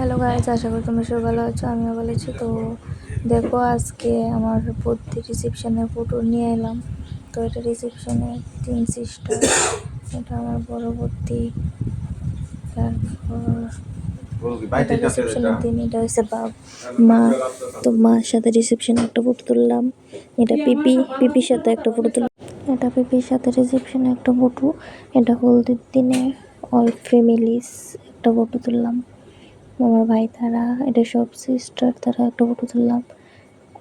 Hello guys, আশা করি তোমরা সবাই ভালো আছো। আমিও ভালো আছি। তো দেখো, আজকে আমার ভর্তি রিসেপশনের ফটো নিয়ে এলাম। তো এটা রিসেপশনের 3 সিস্টার, এটা আমার বড় ভর্তি। তারপর এটা রিসেপশনের দিন, এটা হচ্ছে মা। তো মার সাথে রিসেপশনে একটা ফটো তুললাম। এটা পিপির সাথে একটা ফটো তুললাম। এটা পিপির সাথে রিসেপশনে একটা ফটো। এটা হলদির দিনে অল ফ্যামিলিস একটা ফটো তুললাম। আমার ভাই তারা, এটা সব সিস্টার তারা একটা ফটো তুললাম।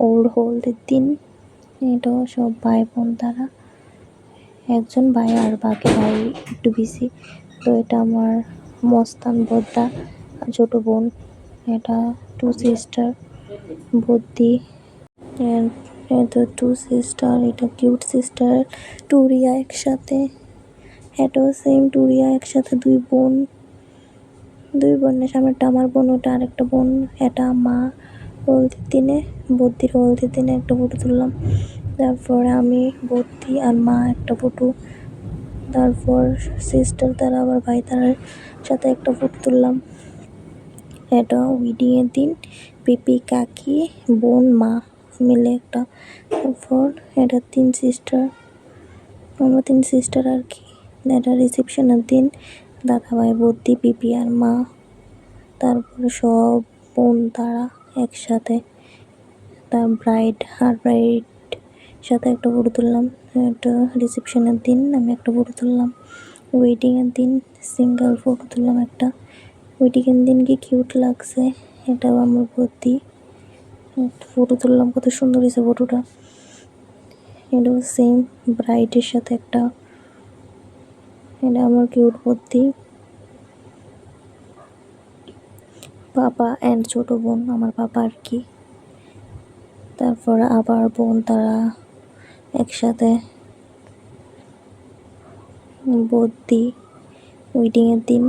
ওর হলদের দিন এটাও সব ভাই বোন তারা, একজন ভাই আর বাকি ভাই একটু বেশি। তো এটা আমার মস্তান বদ্দা ছোট বোন, এটা 2 সিস্টার বদ্দি। এটা 2 সিস্টার, এটা কিউট সিস্টার টুরিয়া একসাথে। এটাও সেম টুরিয়া একসাথে, দুই বোনের সামনেটা আমার বোন, ওটা আরেকটা বোন। এটা মা হলদির দিনে, বদ্দির হলদির দিনে একটা ফটো তুললাম। তারপরে আমি, বদ্দি আর মা একটা ফটো। তারপর সিস্টার তারা আবার ভাই তারার সাথে একটা ফটো তুললাম। এটা ওয়েডিংয়ের দিন পিপি, কাকি, বোন, মা মিলে একটা। তারপর এটা 3 সিস্টার, আমরা 3 সিস্টার আর কি। এটা রিসেপশনের দিন দাদা ভাই, বদ্দি, পিপি আর মা। তারপরে সব বোন তারা একসাথে। তার ব্রাইড সাথে একটা ফটো তুললাম। এটা রিসেপশনের দিন আমি একটা ফটো তুললাম। ওয়েডিংয়ের দিন সিঙ্গেল ফটো তুললাম একটা। ওয়েডিংয়ের দিন কি কিউট লাগছে, এটাও আমার ভর্তি একটা ফটো তুললাম। কত সুন্দর হয়েছে ফটোটা। এটাও সেম ব্রাইডের সাথে একটা, এটা আমার কিউট ভর্তি। পাপা অ্যান্ড ছোট বোন, আমার পাপা আর কি। তারপর আবার বোন তারা একসাথে, বদ্দি। ওয়েডিংয়ের দিন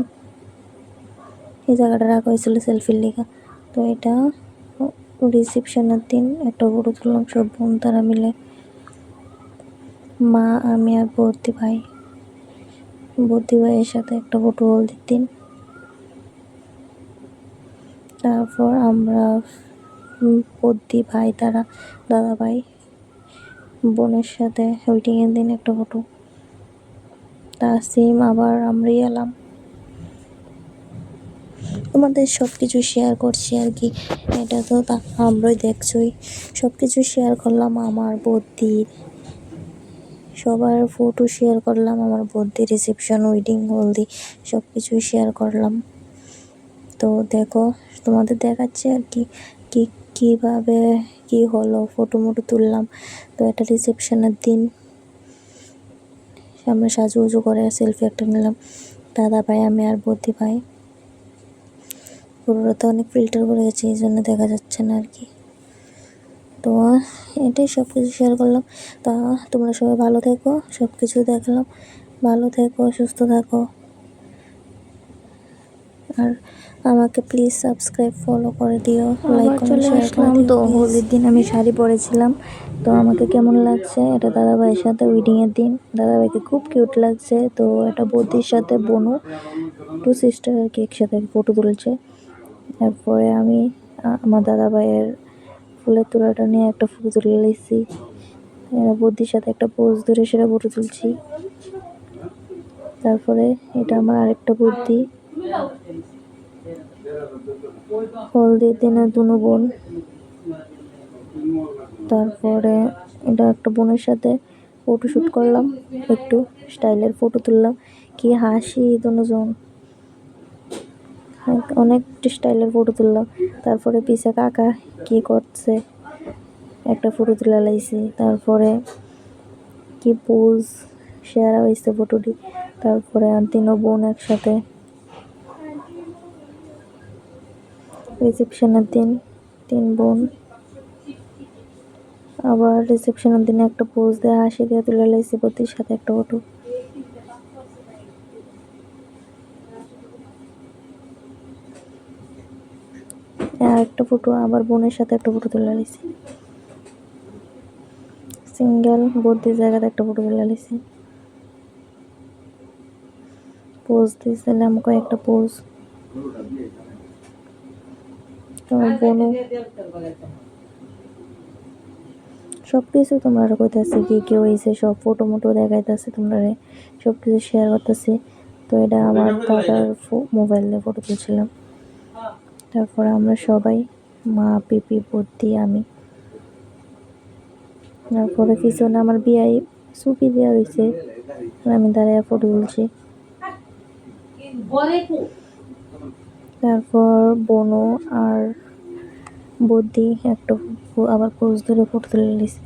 এই জায়গাটা রাখা হয়েছিল সেলফির লেখা। তো এটা রিসেপশনের দিন একটা ফটো তুললাম সব বোন তারা মিলে, মা, আমি আর বদ্দি ভাইয়ের সাথে একটা ফটো হলদির দিন। তারপর আমরা বদ্দি ভাই তারা, দাদা ভাই, বোনের সাথে ওয়েডিংয়ের দিন একটা ফটো। সেম আবার আমরাই এলাম। তোমাদের সব কিছু শেয়ার করছি আর কি। এটা তো আমরাই দেখছই, সব কিছু শেয়ার করলাম। আমার বদ্দির সবার ফটো শেয়ার করলাম, আমার বদ্দির রিসেপশন, ওয়েডিং, হলদি সব কিছুই শেয়ার করলাম। তো দেখো, তোমাদের দেখাচ্ছে আর কি কীভাবে কি হলো, ফটো তুললাম। তো এটা রিসেপশনের দিন আমরা সাজুগুজু করে সেলফি একটা নিলাম, দাদা ভাই, আমি আর বদ্দি ভাই। পুরোটা অনেক ফিল্টার করে গেছে, এই জন্য দেখা যাচ্ছে না আর কি। তো এটাই সব কিছু শেয়ার করলাম। তা তোমরা সবাই ভালো থেকো, সব কিছু দেখলাম। ভালো থেকো, সুস্থ থাকো, আর আমাকে প্লিজ সাবস্ক্রাইব, ফলো করে দিও, লাইক কমেন্ট শেয়ার করে দিও। তো হোলির দিন আমি শাড়ি পরেছিলাম। তো আমাকে কেমন লাগছে, এটা দাদাভাইয়ের সাথে ওয়েডিংয়ের দিন, দাদাভাইকে খুব কিউট লাগছে। তো এটা বৌদির সাথে বোনও, 2 সিস্টার আর কি একসাথে ফটো তুলছে। তারপরে আমি আমার দাদাভাইয়ের ফুলের তোড়াটা নিয়ে একটা ফটো তুলে নিয়েছি। বৌদির সাথে একটা পোজ ধরে সেটা ফটো তুলছি। তারপরে এটা আমার আরেকটা বৌদি, হলদির দিনে দুনো বোন। তারপরে এটা একটা বোনের সাথে ফটোশ্যুট করলাম, একটু স্টাইলের ফটো তুললাম। কি হাসি দুজন, অনেক স্টাইলের ফটো তুললাম। তারপরে পিছে কাকা কি করছে একটা ফটো তুলে লাইছি। তারপরে কি পোজ শেয়ার হয়েছে ফটোটি। তারপরে তিনও বোন একসাথে রিসেপশনের দিন, 3 বোন। আবার রিসেপশনের দিনে একটা পোজ দিয়ে হাসি দিয়ে তুলে লাইছি বৌদির সাথে একটা ফটো। আর একটা ফটো আবার বোনের সাথে একটা ফটো তুলে লাইছি, সিঙ্গেল বৌদির জায়গাতে একটা ফটো তুলে লাইছি। পোজ দিয়েছিলাম কয়েকটা পোজ। তোমার বোনও সব কিছু তোমরা কইতাছে কি কেউ হয়েছে, সব ফটো মোটো দেখাইতেছে তোমরা, সব কিছু শেয়ার করতেছি। তো এটা আমার দাদার মোবাইল দিয়ে ফটো তুলছিলাম। তারপরে আমরা সবাই, মা, পিপি, বদ্দি, আমি। তারপরে পিছনে আমার বিয়াই চুপি দেওয়া হয়েছে, আমি দাঁড়িয়ে ফটো তুলছি। তারপর বোনও আর বদ্দি একটা আবার পোজ ধরে ফটো তুলে নিয়েছে।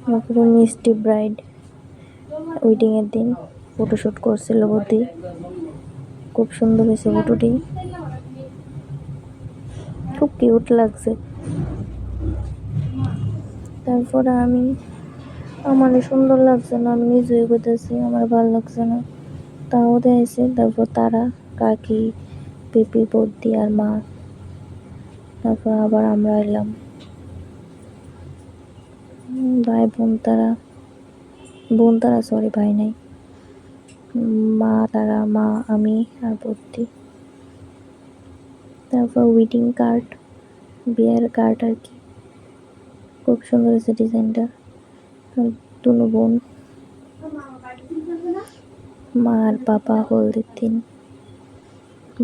তারপরে মিষ্টি ব্রাইড ওয়েডিং এর দিন ফটোশুট করছিল বদ্দি, খুব সুন্দর হয়েছে ফটোটি, খুব কিউট লাগছে। তারপরে আমার সুন্দর লাগছে না, আমি নিজেই করতেছি আমার ভালো লাগছে না, তাও দেখাইছে। তারপর তারা, কাকি, পিপি, বদ্দি আর মা। তারপর আবার আমরা এলাম ভাই বোন তারা সরি ভাই নাই, মা তারা, মা, আমি আর বদ্দি। তারপর ওয়েডিং কার্ড, বিয়ের কার্ড আর কি, খুব সুন্দর হয়েছে ডিজাইনটা। দুনো বোন, মা আর বাবা হলদির দিন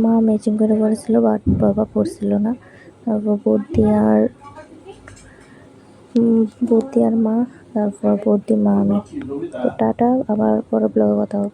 মা ম্যাচিং করে পড়েছিল, বাট বাবা পড়ছিল না। তারপর বদ্দি আর মা, তারপর বদ্দি, মা, আমি। তো টাটা, আবার পরে ব্লগে কথা হবে।